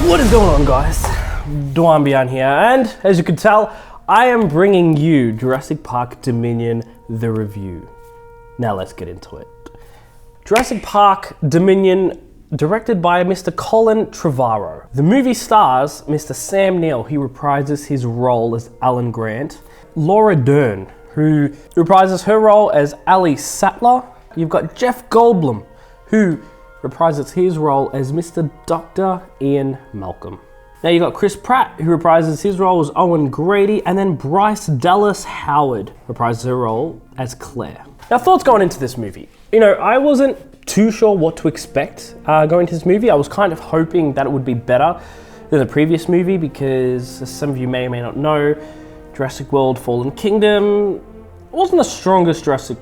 What is going on, guys? Dwambian here, and as you can tell, I am bringing you Jurassic Park Dominion, the review. Now let's get into it. Jurassic Park Dominion, directed by Mr. Colin Trevorrow. The movie stars Mr. Sam Neill, who reprises his role as Alan Grant, Laura Dern, who reprises her role as Ali Sattler. You've got Jeff Goldblum, who reprises his role as Mr. Dr. Ian Malcolm. Now you got Chris Pratt, who reprises his role as Owen Grady, and then Bryce Dallas Howard reprises her role as Claire. Now, thoughts going into this movie. You know, I wasn't too sure what to expect going into this movie. I was kind of hoping that it would be better than the previous movie because, as some of you may or may not know, Jurassic World Fallen Kingdom wasn't the strongest Jurassic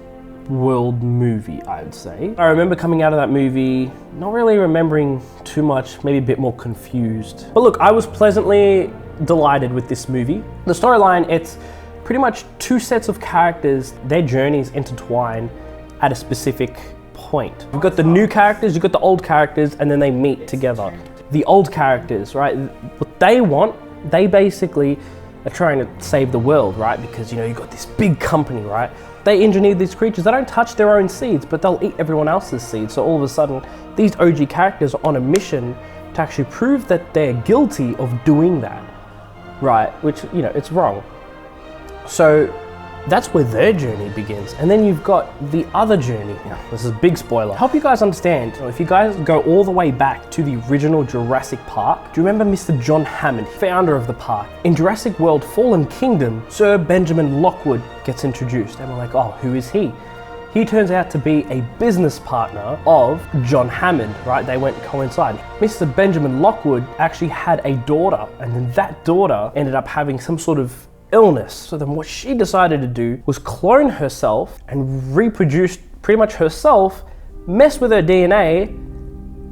World movie, I would say. I remember coming out of that movie, not really remembering too much, maybe a bit more confused. But look, I was pleasantly delighted with this movie. The storyline, it's pretty much two sets of characters, their journeys intertwine at a specific point. You've got the new characters, you've got the old characters, and then they meet together. The old characters, right, what they want, they basically are trying to save the world, right? Because, you know, you've got this big company, right? They engineered these creatures. They don't touch their own seeds, but they'll eat everyone else's seeds. So all of a sudden, these OG characters are on a mission to actually prove that they're guilty of doing that, right? Which, you know, it's wrong. So that's where their journey begins. And then you've got the other journey. Now, this is a big spoiler. Help you guys understand, if you guys go all the way back to the original Jurassic Park, do you remember Mr. John Hammond, founder of the park? In Jurassic World Fallen Kingdom, Sir Benjamin Lockwood gets introduced, and we're like, oh, who is he? He turns out to be a business partner of John Hammond, right? They went coincide. Mr. Benjamin Lockwood actually had a daughter, and then that daughter ended up having some sort of illness. So then what she decided to do was clone herself and reproduce pretty much herself, mess with her DNA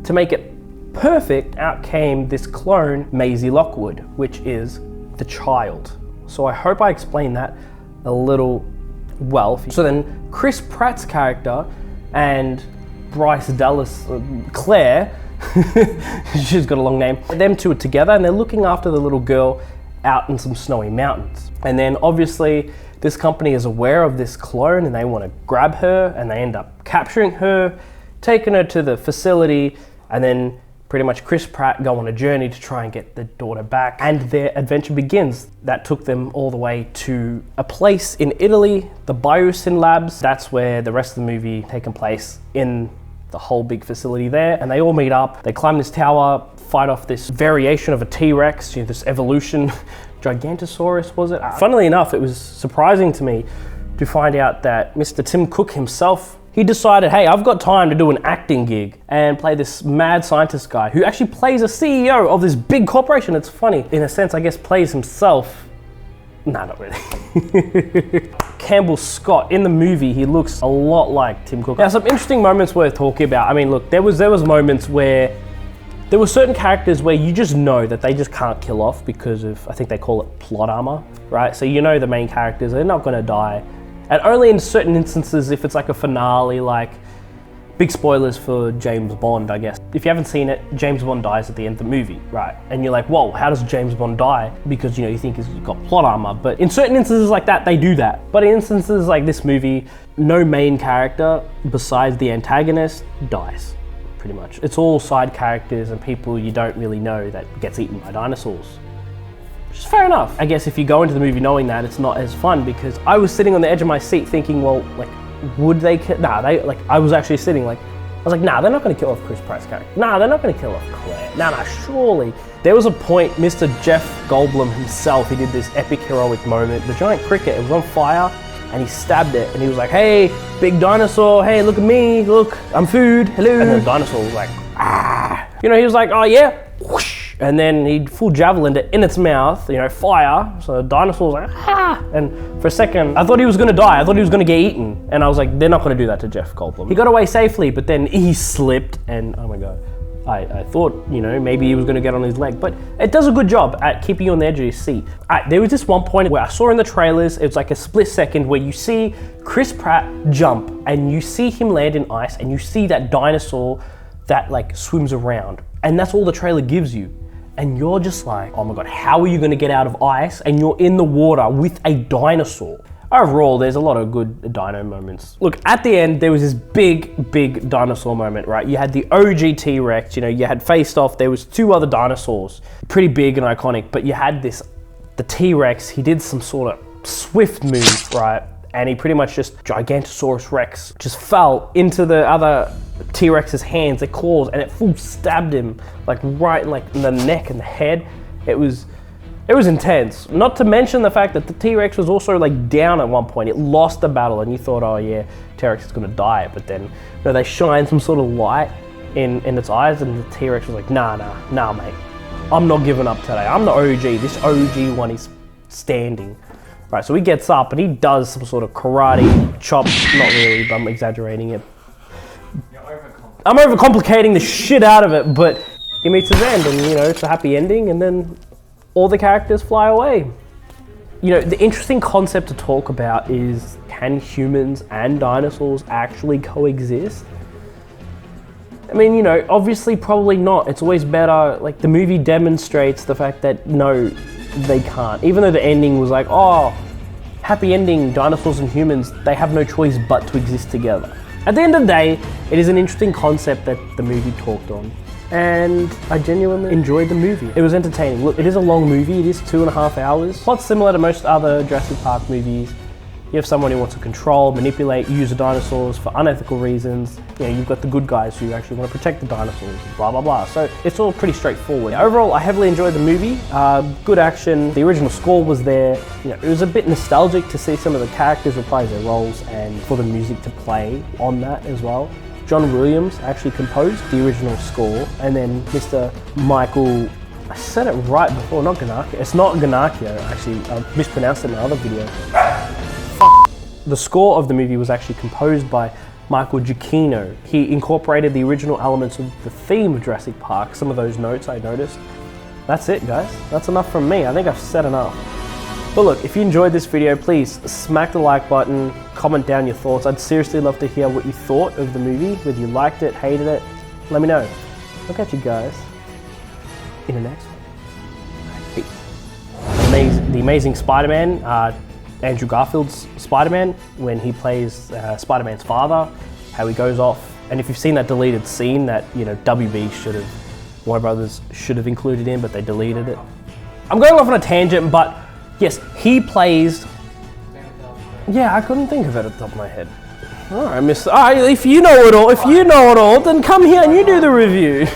to make it perfect. Out came this clone, Maisie Lockwood, which is the child. So I hope I explained that a little well. So then Chris Pratt's character and Bryce Dallas, Claire, she's got a long name, them two are together and they're looking after the little girl out in some snowy mountains. And then obviously this company is aware of this clone and they want to grab her, and they end up capturing her, taking her to the facility, and then pretty much Chris Pratt go on a journey to try and get the daughter back, and their adventure begins. That took them all the way to a place in Italy, the Biosyn Labs. That's where the rest of the movie taking place, in the whole big facility there. And they all meet up, they climb this tower, fight off this variation of a T-Rex, you know, this evolution, Gigantosaurus was it? Funnily enough, it was surprising to me to find out that Mr. Tim Cook himself, he decided, hey, I've got time to do an acting gig and play this mad scientist guy who actually plays a CEO of this big corporation. It's funny, in a sense, I guess plays himself. Nah, not really. Campbell Scott, in the movie, he looks a lot like Tim Cook. Now, some interesting moments worth talking about. I mean, look, there was moments where there were certain characters where you just know that they just can't kill off because of, I think they call it plot armor, right? So you know the main characters, they're not gonna die. And only in certain instances, if it's like a finale, like big spoilers for James Bond, I guess. If you haven't seen it, James Bond dies at the end of the movie, right? And you're like, whoa, how does James Bond die? Because, you know, you think he's got plot armor. But in certain instances like that, they do that. But in instances like this movie, no main character besides the antagonist dies. Pretty much. It's all side characters and people you don't really know that gets eaten by dinosaurs. Which is fair enough. I guess if you go into the movie knowing that, it's not as fun, because I was sitting on the edge of my seat thinking, well, like, would they kill? Nah, I was actually sitting like, I was like, nah, they're not gonna kill off Chris Pratt's character. Nah, they're not gonna kill off Claire. Nah, surely. There was a point, Mr. Jeff Goldblum himself, he did this epic heroic moment. The giant cricket, it was on fire, and he stabbed it, and he was like, hey, big dinosaur, hey, look at me, look, I'm food, hello. And the dinosaur was like, ah. You know, he was like, oh yeah, whoosh. And then he full javelined it in its mouth, you know, fire. So the dinosaur was like, ah. And for a second, I thought he was gonna die. I thought he was gonna get eaten. And I was like, they're not gonna do that to Jeff Goldblum. He got away safely, but then he slipped, and oh my God. I thought, you know, maybe he was gonna get on his leg, but it does a good job at keeping you on the edge of your seat. There was this one point where I saw in the trailers, it's like a split second where you see Chris Pratt jump and you see him land in ice and you see that dinosaur that like swims around. And that's all the trailer gives you. And you're just like, oh my God, how are you gonna get out of ice? And you're in the water with a dinosaur. Overall, there's a lot of good dino moments. Look, at the end, there was this big dinosaur moment, right? You had the OG T-Rex, you know, you had faced off, there was 2 other dinosaurs, pretty big and iconic, but you had the T-Rex, he did some sort of swift move, right? And he pretty much just, Gigantosaurus Rex, just fell into the other T-Rex's hands, their claws, and it full stabbed him, like right in the neck and the head. It was intense. Not to mention the fact that the T-Rex was also like down at one point. It lost the battle and you thought, oh yeah, T-Rex is gonna die. But then, you know, they shined some sort of light in its eyes and the T-Rex was like, nah, mate. I'm not giving up today. I'm the OG. This OG one is standing. Right, so he gets up and he does some sort of karate chop. Not really, but I'm exaggerating it. I'm overcomplicating the shit out of it, but he meets his end and, you know, it's a happy ending and then all the characters fly away. You know, the interesting concept to talk about is, can humans and dinosaurs actually coexist? I mean, you know, obviously probably not. It's always better, like the movie demonstrates the fact that no, they can't. Even though the ending was like, oh, happy ending, dinosaurs and humans, they have no choice but to exist together. At the end of the day, it is an interesting concept that the movie talked on. And I genuinely enjoyed the movie. It was entertaining. Look, it is a long movie. It is 2.5 hours. Plot similar to most other Jurassic Park movies. You have someone who wants to control, manipulate, use the dinosaurs for unethical reasons. You know, you've got the good guys who actually want to protect the dinosaurs, blah, blah, blah. So it's all pretty straightforward. Overall, I heavily enjoyed the movie. Good action. The original score was there. You know, it was a bit nostalgic to see some of the characters reprise their roles and for the music to play on that as well. John Williams actually composed the original score, and then Mr. Michael, I said it right before, not Giannaccio. It's not Giannaccio, actually. I mispronounced it in another video. The score of the movie was actually composed by Michael Giacchino. He incorporated the original elements of the theme of Jurassic Park, some of those notes I noticed. That's it, guys. That's enough from me. I think I've said enough. But look, if you enjoyed this video, please smack the like button, comment down your thoughts. I'd seriously love to hear what you thought of the movie, whether you liked it, hated it. Let me know. I'll catch you guys in the next one. Peace. The Amazing Spider-Man, Andrew Garfield's Spider-Man, when he plays Spider-Man's father, how he goes off. And if you've seen that deleted scene that, you know, Warner Brothers should have included in, but they deleted it. I'm going off on a tangent, but yes, he plays... Yeah, I couldn't think of it at the top of my head. All right, if you know it all, then come here and you do the review.